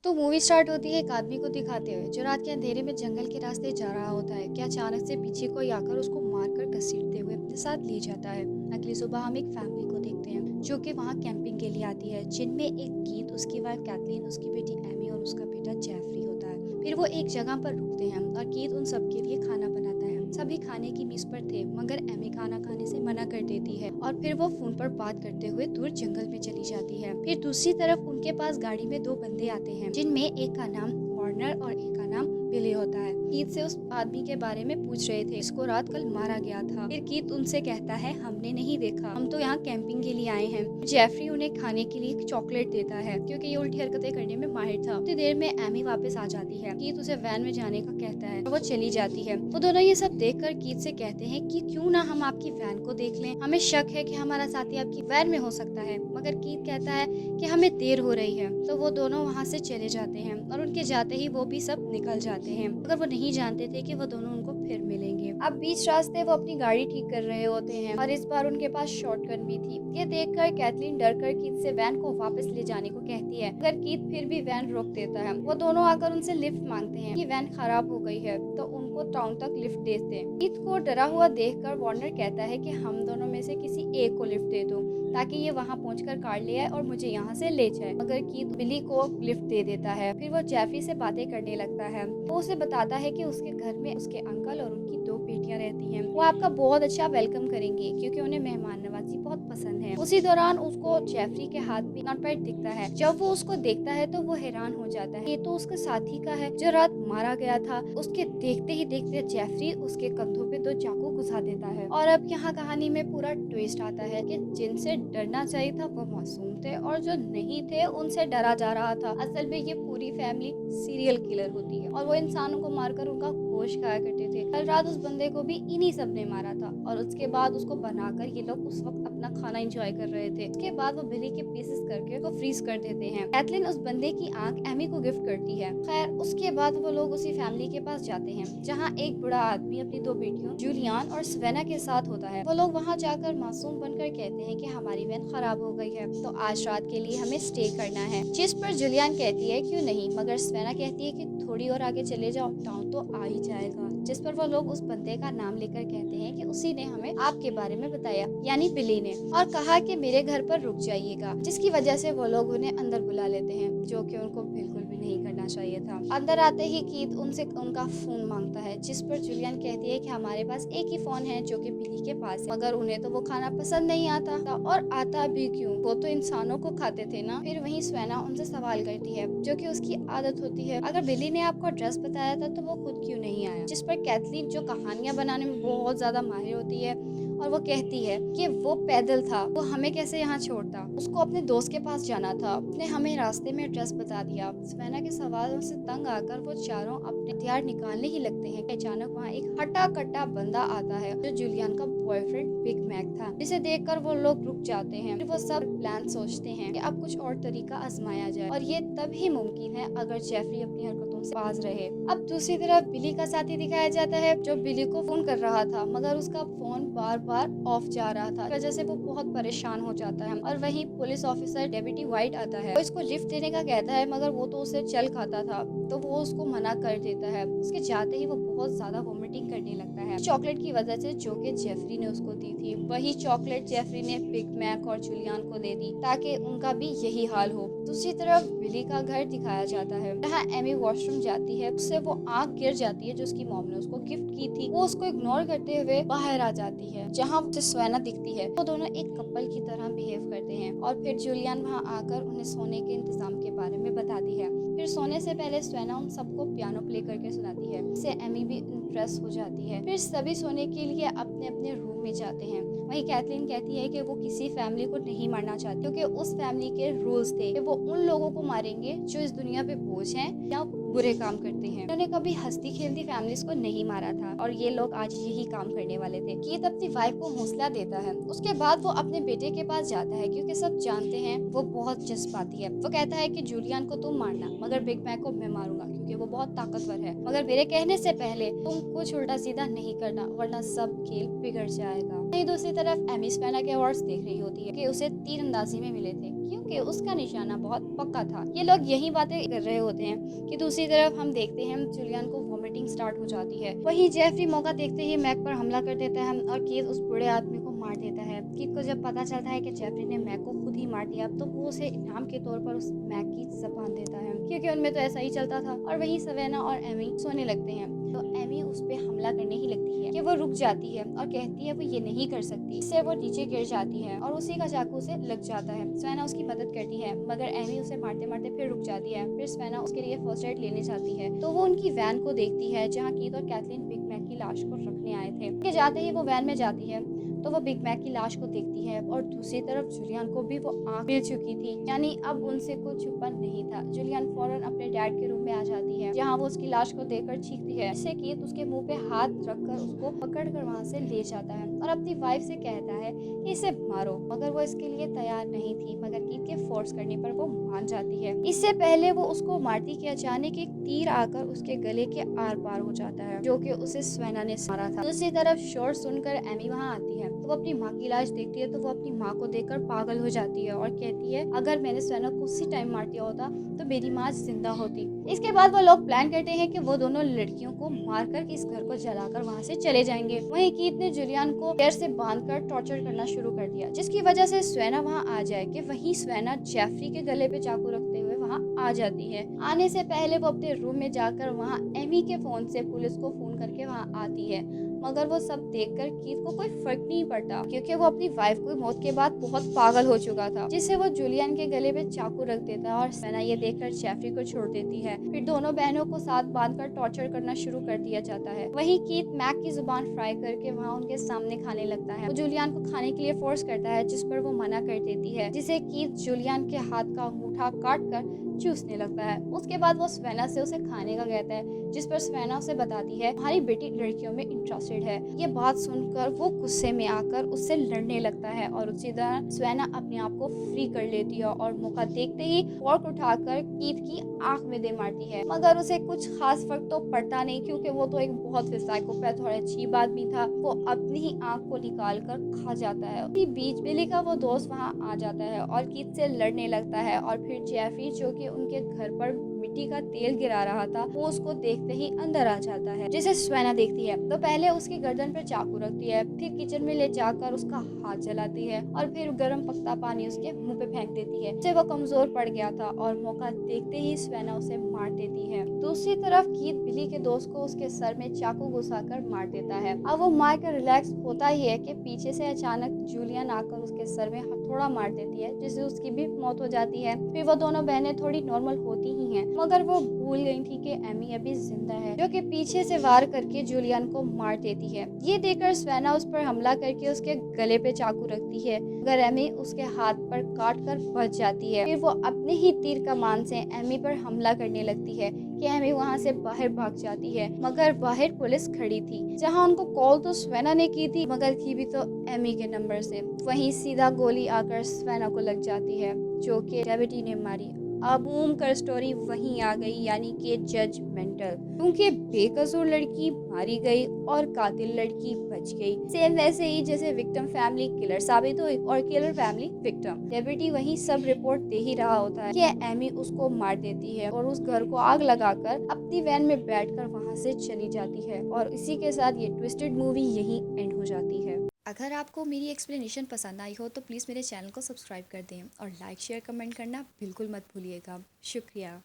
तो movie start होती है एक आदमी को दिखाते हुए जो रात के अंधेरे में जंगल के रास्ते जा रहा होता है कि अचानक से पीछे कोई आकर उसको मारकर घसीटते हुए अपने साथ ले जाता है। अगली सुबह हम एक फैमिली को देखते हैं जो कि वहाँ कैंपिंग के लिए आती है, जिनमें एक गीत, उसकी वाइफ कैथलीन, उसकी बेटी एमी और उसका बेटा जेफरी होता है। फिर वो एक जगह पर रुकते हैं और गीत उन सबके लिए खाना बनाता है। सभी खाने की मेज पर थे मगर एमी खाना खाने से मना कर देती है और फिर वो फोन पर बात करते हुए दूर जंगल में चली जाती है। फिर दूसरी तरफ उनके पास गाड़ी में दो बंदे आते हैं जिनमें एक का नाम वार्नर और एक का नाम बिली होता है। कीथ से उस आदमी के बारे में पूछ रहे थे जिसको रात कल मारा गया था। फिर कीथ उनसे कहता है हमने नहीं देखा, हम तो यहाँ कैंपिंग के लिए आए हैं। जेफरी उन्हें खाने के लिए एक चॉकलेट देता है क्योंकि ये उल्टी हरकतें करने में माहिर था। उतनी देर में एमी वापस आ जाती है। कीथ उसे वैन में जाने का कहता है और वो चली जाती है। वो दोनों ये सब देखकर कीथ से कहते हैं कि क्यों ना हम आपकी वैन को देख लें, हमें शक है कि हमारा साथी आपकी वैन में हो सकता है। मगर कीथ कहता है कि हमें देर हो रही है। तो वो दोनों वहाँ से चले जाते हैं और उनके जाते ही वो भी सब निकल जाते हैं, मगर वो नहीं जानते थे कि वो दोनों उनको फिर मिलेंगे। अब बीच रास्ते वो अपनी गाड़ी ठीक कर रहे होते हैं और इस बार उनके पास शॉटगन भी थी। ये देखकर कैथलीन डरकर कीथ से वैन को वापस ले जाने को कहती है, मगर कीथ फिर भी वैन रोक देता है। वो दोनों आकर उनसे लिफ्ट मांगते हैं कि वैन खराब हो गई है तो उनको टाउन तक लिफ्ट देते हैं। कीथ को डरा हुआ देखकर वार्नर कहता है कि हम दोनों में से किसी एक को लिफ्ट दे दो ताकि ये वहाँ पहुंचकर कार ले आए और मुझे यहाँ से ले जाए। मगर कीथ बिली को लिफ्ट दे देता है। फिर वो जेफरी से बातें करने लगता है। वो उसे बताता है कि उसके घर में उसके अंकल और उनकी दो बेटियां रहती हैं। वो आपका बहुत अच्छा वेलकम करेंगे क्योंकि उन्हें मेहमान नवाजी बहुत पसंद है। उसी दौरान उसको जेफरी के हाथ में नोटपैड दिखता है। जब वो उसको देखता है तो वो हैरान हो जाता है, ये तो उसके साथी का है जो रात मारा गया था। उसके देखते ही देखते जेफरी उसके कंधों पे दो चाकू घुसा देता है। और अब यहाँ कहानी में पूरा ट्विस्ट आता है कि जिनसे डरना चाहिए था वो मासूम थे और जो नहीं थे उनसे डरा जा रहा था। असल में ये पूरी फैमिली सीरियल किलर होती है और वो इंसानों को मारकर उनका गोश्त खाया करते थे। कल रात उस बंदे को भी इन्हीं सब ने मारा था और उसके बाद उसको बनाकर ये लोग उस वक्त अपना खाना एंजॉय कर रहे थे। उसके बाद वो बिली के पीसेस करके उसको फ्रीज कर देते हैं। कैथलीन उस बंदे की आंख एमी को गिफ्ट करती है। खैर उसके बाद वो लोग उसी फैमिली के पास जाते हैं जहाँ एक बूढ़ा आदमी अपनी दो बेटियों जूलियन और सवेना के साथ होता है। वो लोग वहाँ जाकर मासूम बनकर कहते हैं कि हमारी वैन खराब हो गई है तो आज रात के लिए हमें स्टे करना है। जिस पर जूलियन कहती है क्यों नहीं, मगर सवेना कहती है कि थोड़ी और आगे चले जाओ, टाउन तो आ ही जाएगा। जिस पर वो लोग उस बंदे का नाम लेकर कहते हैं कि उसी ने हमें आपके बारे में बताया, यानी बिली ने, और कहा कि मेरे घर पर रुक जाइएगा। जिसकी वजह से वो लोग उन्हें अंदर बुला लेते हैं, जो कि उनको बिल्कुल भी नहीं करना चाहिए था। अंदर आते ही कीथ उनसे उनका फोन मांगता है, जिस पर जूलियन कहती है कि हमारे पास एक ही फोन है जो कि बिली के पास है, मगर उन्हें तो वो खाना पसंद नहीं आता और आता भी क्यों, वो तो इंसानों को खाते थे ना। फिर वहीं सवेना उनसे सवाल करती है जो कि उसकी आदत होती है, अगर बिली ने आपको एड्रेस बताया था तो वो खुद क्यों नहीं आया। जिस पर कैथलीन, जो कहानियां बनाने में बहुत ज्यादा माहिर होती है, और वो कहती है कि वो पैदल था, वो हमें कैसे यहाँ छोड़ता, उसको अपने दोस्त के पास जाना था, उसने हमें रास्ते में एड्रेस बता दिया। सवेना के सवालों से तंग आकर वो चारों अपने हथियार निकालने ही लगते हैं। अचानक वहाँ एक हट्टा कट्टा बंदा आता है जो जूलियन का बॉयफ्रेंड बिग मैक था, जिसे देखकर वो लोग रुक जाते हैं। फिर वो सब प्लान सोचते हैं कि अब कुछ और तरीका आजमाया जाए और ये तभी मुमकिन है अगर जेफरी अपनी हरकतों से बाज रहे। अब दूसरी तरफ बिली का साथी दिखाया जाता है जो बिली को फोन कर रहा था, मगर उसका फोन बार बार ऑफ जा रहा था, वजह से वो बहुत परेशान हो जाता है। और वहीं पुलिस ऑफिसर डेविड व्हाइट आता है, वो इसको लिफ्ट देने का कहता है, मगर वो तो उसे चल खाता था तो वो उसको मना कर देता है। उसके जाते ही वो बहुत ज्यादा वॉमिटिंग करने लगता है चॉकलेट की वजह से जो कि जेफरी ने उसको दी थी। वही चॉकलेट जेफरी ने बिग मैक और जूलियन को दे दी ताकि उनका भी यही हाल हो। दूसरी तरफ बिली का घर दिखाया जाता है जहाँ एमी वॉशरूम जाती है, उससे वो आंख गिर जाती है जो उसकी मॉम ने उसको गिफ्ट की थी। वो उसको इग्नोर करते हुए बाहर आ जाती है जहाँ उसे सवेना दिखती है। वो दोनों एक कपल की तरह बिहेव करते हैं और फिर जूलियन वहाँ आकर उन्हें सोने के इंतजाम के बारे में बताती है। फिर सोने से पहले सवेना उन सबको पियानो प्ले करके सुनाती है, इससे एमी भी इम्प्रेस हो जाती है। फिर सभी सोने के लिए अपने अपने रूम में जाते हैं। वहीं कैथलीन कहती है कि वो किसी फैमिली को नहीं मारना चाहती क्योंकि उस फैमिली के रूल्स थे कि वो उन लोगों को मारेंगे जो इस दुनिया पे बोझ हैं या बुरे काम करते हैं। उन्होंने कभी हंसती खेलती फैमिलीज को नहीं मारा था और ये लोग आज यही काम करने वाले थे। कीथ अपनी वाइफ को हौसला देता है। उसके बाद वो अपने बेटे के पास जाता है क्योंकि सब जानते हैं वो बहुत जज्बाती है। वो कहता है कि जूलियन को तुम मारना, मगर बिग मैक को मैं मारूंगा क्योंकि वो बहुत ताकतवर है, मगर मेरे कहने से पहले तुम तुम कुछ उल्टा सीधा नहीं करना वरना सब खेल बिगड़ जाएगा। वहीं दूसरी तरफ एमी स्वेना के अवार्ड्स देख रही होती है कि उसे तीरंदाजी में मिले थे क्योंकि उसका निशाना बहुत पक्का था। ये लोग यही बातें कर रहे होते हैं कि दूसरी तरफ हम देखते हैं जूलियन को वॉमिटिंग स्टार्ट हो जाती है। वहीं जेफरी मौका देखते ही मैक पर हमला कर देता है और कीथ उस बूढ़े आदमी को मार देता है। कीथ को जब पता चलता है कि जेफरी ने मैक को खुद ही मार दिया तो वो उसे इनाम के तौर पर उस मैक की जबान देता है क्योंकि उनमें तो ऐसा ही चलता था। और वहीं सवेना और एमी सोने लगते हैं तो एमी उस पे हमला करने ही लगती है कि वो रुक जाती है और कहती है वो ये नहीं कर सकती। इससे वो नीचे गिर जाती है और उसी का चाकू से लग जाता है। सवेना उसकी मदद करती है मगर एमी उसे मारते मारते फिर रुक जाती है। फिर सवेना उसके लिए फर्स्ट एड लेने जाती है तो वो उनकी वैन को देखती है जहाँ कीथ और कैथलीन बिग मैक की लाश को रखने आए थे। उनके जाते ही वो वैन में जाती है तो वो बिग मैक की लाश को देखती है और दूसरी तरफ जूलियन को भी वो आंख मिल चुकी थी, यानी अब उनसे कुछ छुपा नहीं था। जूलियन फौरन अपने डैड के रूम में आ जाती है जहाँ वो उसकी लाश को देखकर चीखती है, जिससे कीथ उसके मुंह पे हाथ रखकर उसको पकड़कर वहाँ से ले जाता है और अपनी वाइफ से कहता है कि इसे मारो, मगर वो इसके लिए तैयार नहीं थी। मगर कीथ के फोर्स करने पर वो मान जाती है। इससे पहले वो उसको मारती कि अचानक एक तीर आकर उसके गले के आर पार हो जाता है जो कि उसे सवेना ने मारा था। दूसरी तरफ शोर सुनकर एमी वहाँ आती है तो वो अपनी माँ की लाश देखती है तो वो अपनी माँ को देखकर पागल हो जाती है और कहती है अगर मैंने सवेना को उसी टाइम मार दिया होता तो मेरी माँ जिंदा होती। इसके बाद वो लोग प्लान करते हैं कि वो दोनों लड़कियों को मारकर इस घर को जलाकर वहाँ से चले जाएंगे। वहीं कीथ ने जूलियन को पैर से बांधकर टॉर्चर करना शुरू कर दिया जिसकी वजह से सवेना वहाँ आ जाए कि वहीं सवेना जेफरी के गले पे चाकू रखते हुए वहाँ आ जाती है। आने से पहले वो अपने रूम में जाकर वहाँ एमी के फोन से पुलिस को फोन करके वहाँ आती है, मगर वो सब देखकर कीथ को कोई फर्क नहीं पड़ता क्योंकि वो अपनी वाइफ की मौत के बाद बहुत पागल हो चुका था, जिससे वो जूलियन के गले में चाकू रख देता है और सवेना ये देखकर जेफरी को छोड़ देती है। फिर दोनों बहनों को साथ बांधकर टॉर्चर करना शुरू कर दिया जाता है। वहीं कीथ मैक की जुबान फ्राई करके वहाँ उनके सामने खाने लगता है। वो जूलियन को खाने के लिए फोर्स करता है जिस पर वो मना कर देती है, जिसे कीथ जूलियन के हाथ का अंगूठा काट कर चूसने लगता है। उसके बाद वो सवेना से उसे खाने का कहता है जिस पर सवेना उसे बताती है हमारी बेटी लड़कियों में इंटरेस्टेड है। ये बात सुनकर वो गुस्से में आकर उससे लड़ने लगता है और उसी तरह सवेना अपने आप को फ्री कर लेती है और मौका देखते ही फॉर्क उठाकर कीथ की आंख में दे मारती है, मगर उसे कुछ खास फर्क तो पड़ता नहीं क्योंकि वो तो एक बहुत ही साइकोपैथ और अजीब आदमी था। वो अपनी ही आंख को निकाल कर खा जाता है। उसी बीच बिली का वो दोस्त वहाँ आ जाता है और कीथ से लड़ने लगता है और फिर जेफरी जो कि उनके घर पर मिट्टी का तेल गिरा रहा था वो उसको देखते ही अंदर आ जाता है, जिसे सवेना देखती है तो पहले उसकी गर्दन पर चाकू रखती है, फिर किचन में ले जाकर उसका हाथ जलाती है और फिर गर्म पकता पानी उसके मुंह पे फेंक देती है, जिससे वो कमजोर पड़ गया था और मौका देखते ही सवेना उसे मार देती है। दूसरी तरफ कीथ बिली के दोस्त को उसके सर में चाकू घुसाकर मार देता है। अब वो मार कर रिलैक्स होता ही है कि पीछे से अचानक जूलियन आकर उसके सर में हथौड़ा मार देती है जिससे उसकी भी मौत हो जाती है। फिर वो दोनों बहनें थोड़ी नॉर्मल होती ही हैं, मगर वो भूल गई थी कि एमी अभी जिंदा है जो कि पीछे से वार करके जूलियन को मार देती है। ये देखकर सवेना उस पर हमला करके उसके गले पे चाकू रखती है, मगर एमी उसके हाथ पर काट कर बच जाती है। फिर वो अपने ही तीर कमान से एमी पर हमला करने लगती है कि एमी वहाँ से बाहर भाग जाती है, मगर बाहर पुलिस खड़ी थी जहाँ उनको कॉल तो सवेना ने की थी मगर की भी तो एमी के नंबर से। वहीं सीधा गोली आकर सवेना को लग जाती है जो कि डेविटी ने मारी। अब बूम कर स्टोरी वहीं आ गई, यानी कि जजमेंटल, क्योंकि बेकसूर लड़की मारी गई और कातिल लड़की बच गई। सेम वैसे ही जैसे विक्टिम फैमिली किलर साबित हुई और किलर फैमिली विक्टिम। डेविटी वहीं सब रिपोर्ट दे ही रहा होता है कि एमी उसको मार देती है और उस घर को आग लगाकर अपनी वैन में बैठकर वहां से चली जाती है और इसी के साथ ये ट्विस्टेड मूवी यहीं एंड हो जाती है। अगर आपको मेरी एक्सप्लेनेशन पसंद आई हो तो प्लीज़ मेरे चैनल को सब्सक्राइब कर दें और लाइक शेयर कमेंट करना बिल्कुल मत भूलिएगा। शुक्रिया।